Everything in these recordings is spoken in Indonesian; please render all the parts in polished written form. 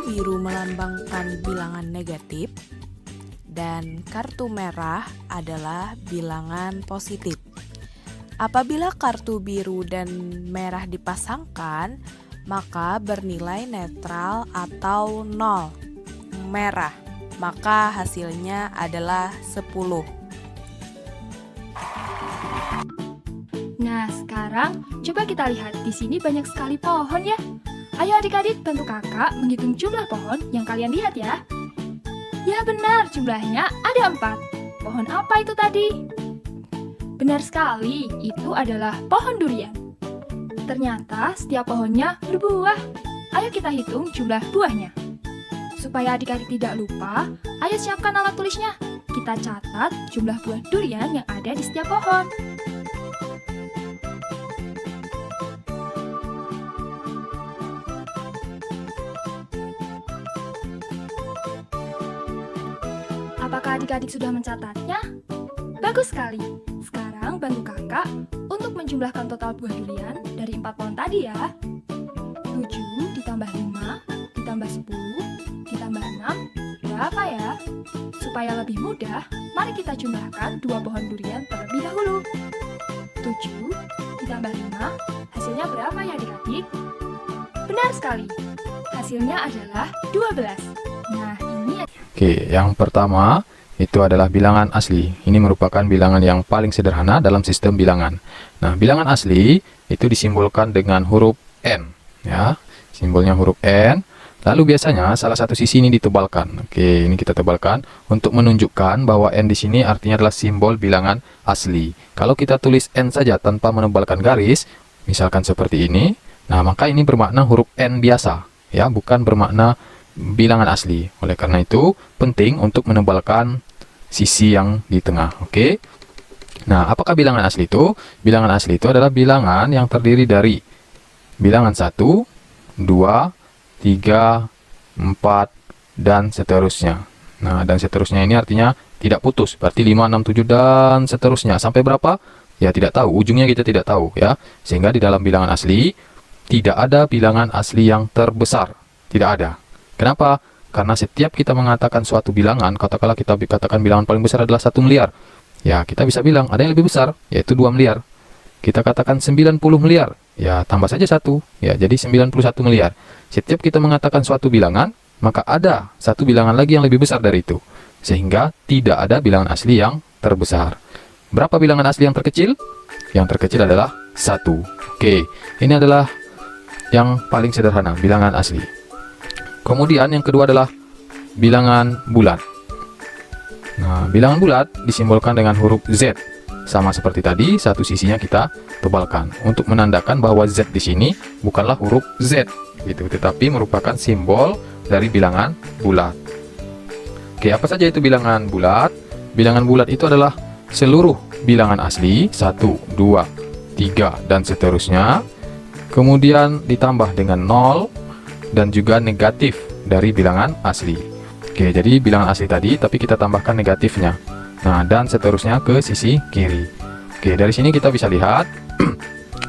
Kartu biru melambangkan bilangan negatif dan kartu merah adalah bilangan positif. Apabila kartu biru dan merah dipasangkan, maka bernilai netral atau 0. Merah, maka hasilnya adalah 10. Nah, sekarang coba kita lihat di sini banyak sekali pohon ya. Ayo adik-adik bantu kakak menghitung jumlah pohon yang kalian lihat ya. Ya benar, jumlahnya ada 4. Pohon apa itu tadi? Benar sekali, itu adalah pohon durian. Ternyata setiap pohonnya berbuah. Ayo kita hitung jumlah buahnya. Supaya adik-adik tidak lupa, ayo siapkan alat tulisnya. Kita catat jumlah buah durian yang ada di setiap pohon. Apakah adik-adik sudah mencatatnya? Bagus sekali. Sekarang bantu kakak untuk menjumlahkan total buah durian dari 4 pohon tadi ya. 7 ditambah 5 ditambah 10 ditambah 6 berapa ya? Supaya lebih mudah, mari kita jumlahkan 2 pohon durian terlebih dahulu. 7 ditambah 5 hasilnya berapa ya adik-adik? Benar sekali. Hasilnya adalah 12. Nah, ini Oke, yang pertama itu adalah bilangan asli. Ini merupakan bilangan yang paling sederhana dalam sistem bilangan. Nah, bilangan asli itu disimbolkan dengan huruf N, ya. Simbolnya huruf N. Lalu biasanya salah satu sisi ini ditebalkan. Oke, ini kita tebalkan untuk menunjukkan bahwa N di sini artinya adalah simbol bilangan asli. Kalau kita tulis N saja tanpa menebalkan garis, misalkan seperti ini, nah maka ini bermakna huruf N biasa, ya, bukan bermakna bilangan asli. Oleh karena itu penting untuk menebalkan sisi yang di tengah. Oke. Nah, apakah bilangan asli itu? Bilangan asli itu adalah bilangan yang terdiri dari bilangan 1, 2, 3, 4 dan seterusnya. Nah, dan seterusnya ini artinya tidak putus. Berarti 5, 6, 7 dan seterusnya. Sampai berapa? Ya tidak tahu. Ujungnya kita tidak tahu, ya. Sehingga di dalam bilangan asli tidak ada bilangan asli yang terbesar. Tidak ada. Kenapa? Karena setiap kita mengatakan suatu bilangan, katakanlah kita katakan bilangan paling besar adalah 1 miliar. Ya, kita bisa bilang ada yang lebih besar, yaitu 2 miliar. Kita katakan 90 miliar. Ya, tambah saja 1. Ya, jadi 91 miliar. Setiap kita mengatakan suatu bilangan, maka ada satu bilangan lagi yang lebih besar dari itu. Sehingga tidak ada bilangan asli yang terbesar. Berapa bilangan asli yang terkecil? Yang terkecil adalah 1. Oke, ini adalah yang paling sederhana, bilangan asli. Kemudian yang kedua adalah bilangan bulat. Nah, bilangan bulat disimbolkan dengan huruf Z. Sama seperti tadi, satu sisinya kita tebalkan untuk menandakan bahwa Z di sini bukanlah huruf Z, gitu, tetapi merupakan simbol dari bilangan bulat. Oke, apa saja itu bilangan bulat? Bilangan bulat itu adalah seluruh bilangan asli 1, 2, 3 dan seterusnya. Kemudian ditambah dengan 0 dan juga negatif dari bilangan asli. Oke, jadi bilangan asli tadi, tapi kita tambahkan negatifnya. Nah, dan seterusnya ke sisi kiri. Oke, dari sini kita bisa lihat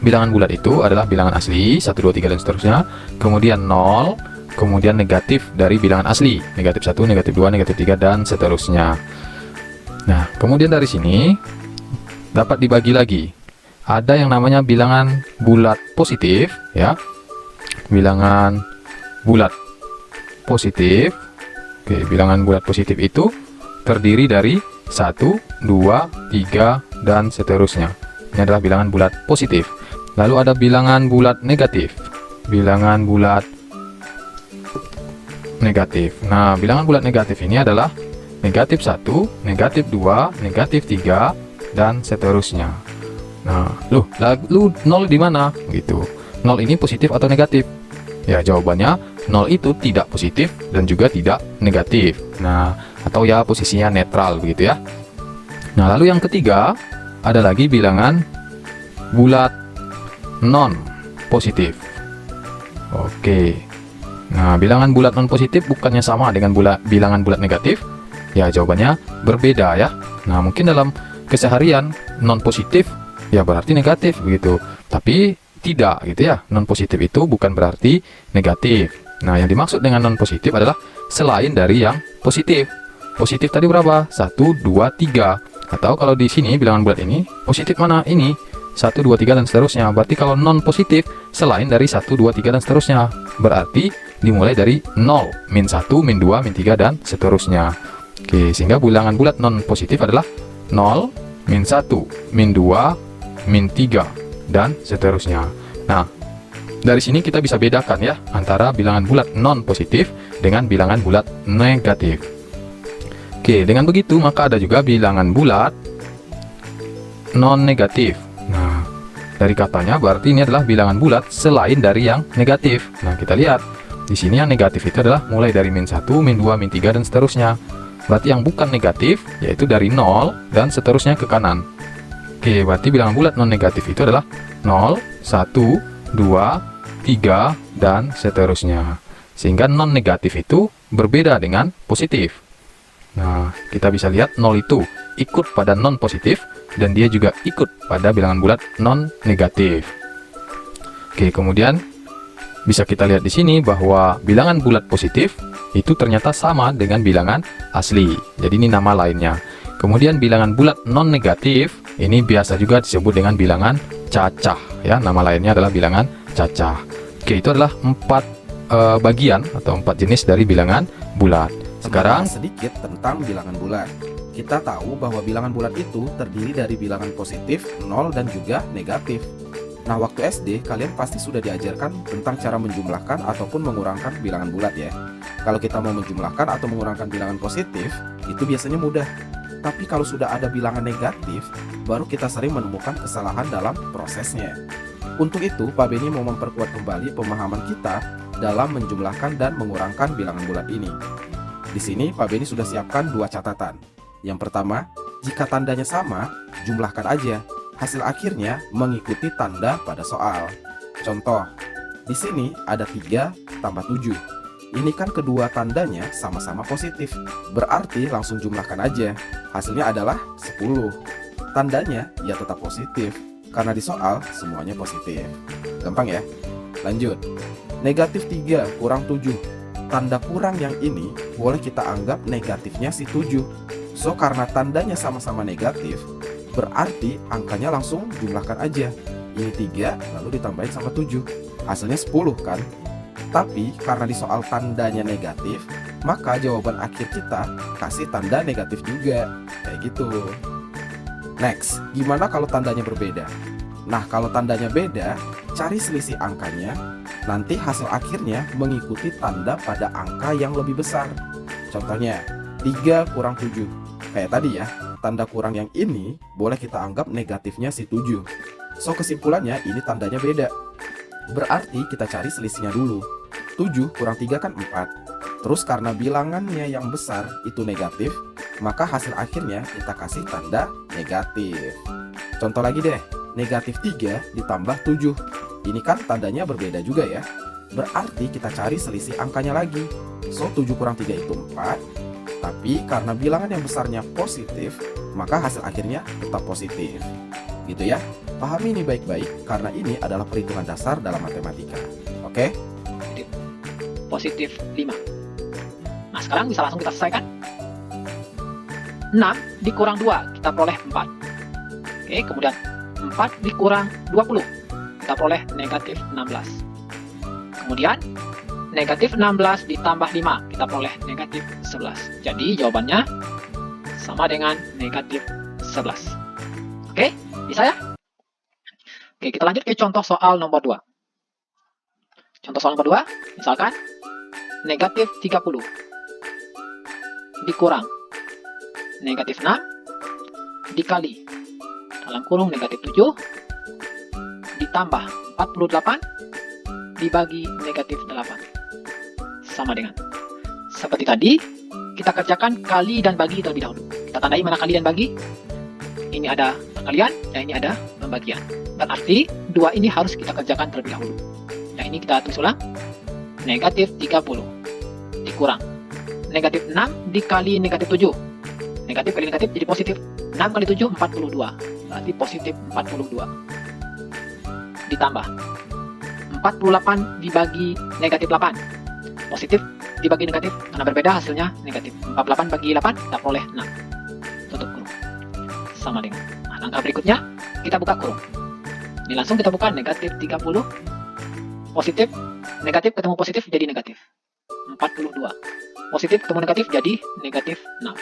bilangan bulat itu adalah bilangan asli 1, 2, 3 dan seterusnya. Kemudian 0, kemudian negatif dari bilangan asli. Negatif 1, negatif 2, negatif 3 dan seterusnya. Nah, kemudian dari sini dapat dibagi lagi. Ada yang namanya bilangan bulat positif, ya. Bilangan bulat positif. Oke, bilangan bulat positif itu terdiri dari 1, 2, 3 dan seterusnya. Ini adalah bilangan bulat positif. Lalu ada bilangan bulat negatif. Bilangan bulat negatif. Nah, bilangan bulat negatif ini adalah negatif 1, negatif 2, negatif 3 dan seterusnya. Nah, lalu 0 di mana? Gitu. 0 ini positif atau negatif? Ya, jawabannya 0 itu tidak positif dan juga tidak negatif. Nah, atau ya posisinya netral begitu ya. Nah, lalu yang ketiga ada lagi bilangan bulat non positif. Oke. Nah, bilangan bulat non positif bukannya sama dengan bilangan bulat negatif? Ya, jawabannya berbeda ya. Nah, mungkin dalam keseharian non positif ya berarti negatif begitu. Tapi tidak gitu ya. Non positif itu bukan berarti negatif. Nah, yang dimaksud dengan non positif adalah selain dari yang positif. Positif tadi berapa? 1, 2, 3. Atau kalau di sini bilangan bulat ini, positif mana? Ini 1, 2, 3 dan seterusnya. Berarti kalau non positif selain dari 1, 2, 3 dan seterusnya. Berarti dimulai dari 0, min 1, min 2, min 3 dan seterusnya. Oke, sehingga bilangan bulat non positif adalah 0, min 1, min 2, min 3 dan seterusnya. Nah, dari sini kita bisa bedakan ya antara bilangan bulat non positif dengan bilangan bulat negatif. Oke, dengan begitu maka ada juga bilangan bulat non negatif. Nah, dari katanya berarti ini adalah bilangan bulat selain dari yang negatif. Nah, kita lihat di sini yang negatif itu adalah mulai dari min 1, min 2, min 3 dan seterusnya. Berarti yang bukan negatif yaitu dari 0 dan seterusnya ke kanan. Oke, berarti bilangan bulat non negatif itu adalah 0, 1, 2, 3 dan seterusnya. Sehingga non negatif itu berbeda dengan positif. Nah, kita bisa lihat 0 itu ikut pada non positif dan dia juga ikut pada bilangan bulat non negatif. Oke, kemudian bisa kita lihat di sini bahwa bilangan bulat positif itu ternyata sama dengan bilangan asli. Jadi ini nama lainnya. Kemudian bilangan bulat non negatif ini biasa juga disebut dengan bilangan cacah ya. Nama lainnya adalah bilangan cacah. Oke, itu adalah 4 bagian atau 4 jenis dari bilangan bulat. Sekarang sedikit tentang bilangan bulat. Kita tahu bahwa bilangan bulat itu terdiri dari bilangan positif, 0 dan juga negatif. Nah, waktu SD kalian pasti sudah diajarkan tentang cara menjumlahkan ataupun mengurangkan bilangan bulat ya. Kalau kita mau menjumlahkan atau mengurangkan bilangan positif, itu biasanya mudah. Tapi kalau sudah ada bilangan negatif, baru kita sering menemukan kesalahan dalam prosesnya. Untuk itu, Pak Beni mau memperkuat kembali pemahaman kita dalam menjumlahkan dan mengurangkan bilangan bulat ini. Di sini Pak Beni sudah siapkan 2 catatan. Yang pertama, jika tandanya sama, jumlahkan aja. Hasil akhirnya mengikuti tanda pada soal. Contoh, di sini ada 3 tambah 7. Ini kan kedua tandanya sama-sama positif. Berarti langsung jumlahkan aja. Hasilnya adalah 10. Tandanya ya tetap positif, karena di soal semuanya positif. Gampang ya? Lanjut. Negatif 3 kurang 7. Tanda kurang yang ini boleh kita anggap negatifnya si 7. So, karena tandanya sama-sama negatif, berarti angkanya langsung jumlahkan aja. Ini 3 lalu ditambahin sama 7. Hasilnya 10 kan? Tapi karena di soal tandanya negatif, maka jawaban akhir kita kasih tanda negatif juga. Kayak gitu. Next, gimana kalau tandanya berbeda? Nah, kalau tandanya beda, cari selisih angkanya. Nanti hasil akhirnya mengikuti tanda pada angka yang lebih besar. Contohnya, 3 kurang 7. Kayak tadi ya, tanda kurang yang ini boleh kita anggap negatifnya si 7. So, kesimpulannya ini tandanya beda. Berarti kita cari selisihnya dulu. 7 kurang 3 kan 4. Terus karena bilangannya yang besar itu negatif, maka hasil akhirnya kita kasih tanda negatif. Contoh lagi deh, negatif 3 ditambah 7. Ini kan tandanya berbeda juga ya. Berarti kita cari selisih angkanya lagi. So, 7 kurang 3 itu 4. Tapi karena bilangan yang besarnya positif, maka hasil akhirnya tetap positif. Gitu ya. Pahami ini baik-baik, karena ini adalah perhitungan dasar dalam matematika. Oke? Positif 5. Nah, sekarang bisa langsung kita selesaikan. 6 dikurang 2, kita peroleh 4. Oke, kemudian 4 dikurang 20, kita peroleh negatif 16. Kemudian negatif 16 ditambah 5, kita peroleh negatif 11. Jadi jawabannya sama dengan negatif 11. Oke, bisa ya? Oke, kita lanjut ke contoh soal nomor 2. Contoh soal nomor 2, misalkan negatif 30 dikurang negatif 6 dikali dalam kurung negatif 7 ditambah 48 dibagi negatif 8 sama dengan. Seperti tadi, kita kerjakan kali dan bagi terlebih dahulu. Kita tandai mana kali dan bagi. Ini ada perkalian dan ini ada pembagian. Berarti dua ini harus kita kerjakan terlebih dahulu. Nah, ini kita tulis ulang. Negatif 30 dikurang negatif 6 dikali negatif 7. Negatif kali negatif jadi positif. 6 kali 7 42. Berarti positif 42. Ditambah 48 dibagi negatif 8. Positif dibagi negatif, karena berbeda hasilnya negatif. 48 bagi 8, kita peroleh 6. Tutup kurung. Sama dengan. Nah, langkah berikutnya, kita buka kurung. Ini langsung kita buka negatif 30. Positif, negatif ketemu positif jadi negatif. 42. Positif ketemu negatif jadi negatif 6.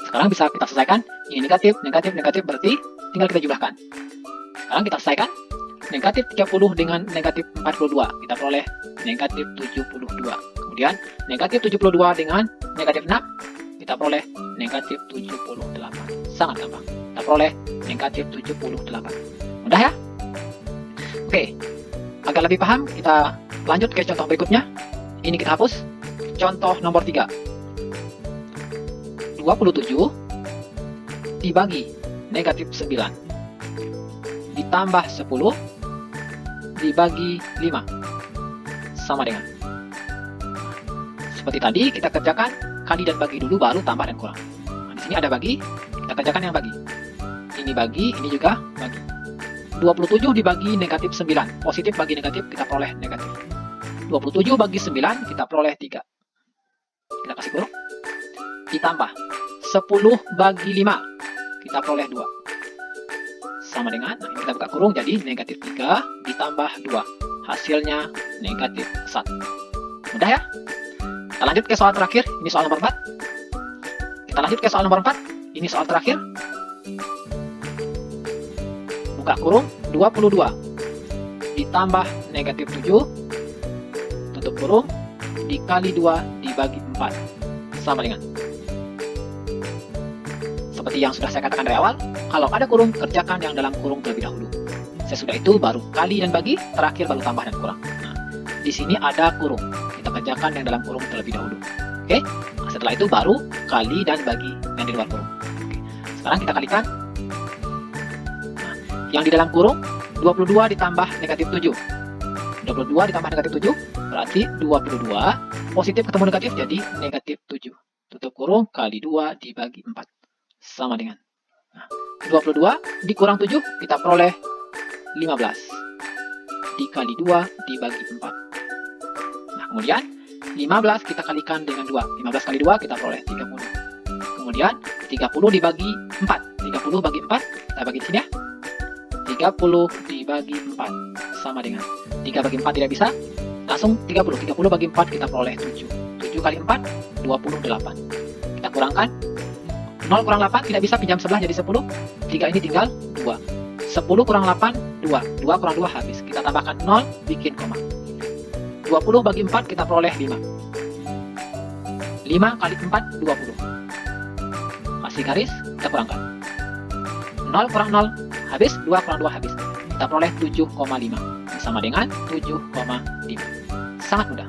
Sekarang bisa kita selesaikan. Ini negatif, negatif, negatif, berarti tinggal kita jumlahkan. Sekarang kita selesaikan. Negatif 30 dengan negatif 42. Kita peroleh negatif 72. Kemudian negatif 72 dengan negatif 6. Kita peroleh negatif 78. Sangat gampang. Kita peroleh negatif 78. Mudah ya? Oke. Agar lebih paham, kita lanjut ke contoh berikutnya. Ini kita hapus. Contoh nomor 3. 27 dibagi negatif 9 ditambah 10 dibagi 5 sama dengan. Seperti tadi kita kerjakan kali dan bagi dulu, baru tambah dan kurang. Nah, di sini ada bagi, kita kerjakan yang bagi. Ini bagi, ini juga bagi. 27 dibagi negatif 9, positif bagi negatif, kita peroleh negatif. 27 bagi 9, kita peroleh 3. Kita kasih kurung. Ditambah 10 bagi 5, kita peroleh 2. Sama dengan, nah ini kita buka kurung, jadi negatif 3 ditambah 2. Hasilnya negatif 1. Mudah ya? Kita lanjut ke soal terakhir, ini soal nomor 4. Kita lanjut ke soal nomor 4, ini soal terakhir. Buka kurung, 22 ditambah negatif 7, tutup kurung, dikali 2 dibagi 4, sama dengan. Seperti yang sudah saya katakan dari awal, kalau ada kurung, kerjakan yang dalam kurung terlebih dahulu. Sesudah itu baru kali dan bagi, terakhir baru tambah dan kurang. Nah, di sini ada kurung, kita kerjakan yang dalam kurung terlebih dahulu. Oke, nah, setelah itu baru kali dan bagi yang di luar kurung. Oke. Sekarang kita kalikan. Nah, yang di dalam kurung, 22 ditambah negatif 7. 22 ditambah negatif 7, berarti 22, positif ketemu negatif jadi negatif 7. Tutup kurung, kali 2 dibagi 4. Sama dengan. Nah, 22 dikurang 7, kita peroleh 15. Dikali 2 dibagi 4. Nah, kemudian 15 kita kalikan dengan 2. 15 kali 2 kita peroleh 30. Kemudian 30 dibagi 4. 30 bagi 4, kita bagi di sini ya. 30 dibagi 4 sama dengan 3 bagi 4 tidak bisa, langsung 30. 30 bagi 4 kita peroleh 7. 7 kali 4, 28. Kita kurangkan. 0 kurang 8 tidak bisa, pinjam sebelah jadi 10. 3 ini tinggal 2. 10 kurang 8, 2. 2 kurang 2 habis. Kita tambahkan 0, bikin koma. 20 bagi 4 kita peroleh 5. 5 kali 4, 20. Kasih garis, kita kurangkan. 0 kurang 0, habis. 2 kurang 2 habis. Kita peroleh 7,5. Sama dengan 7,5. Sangat mudah.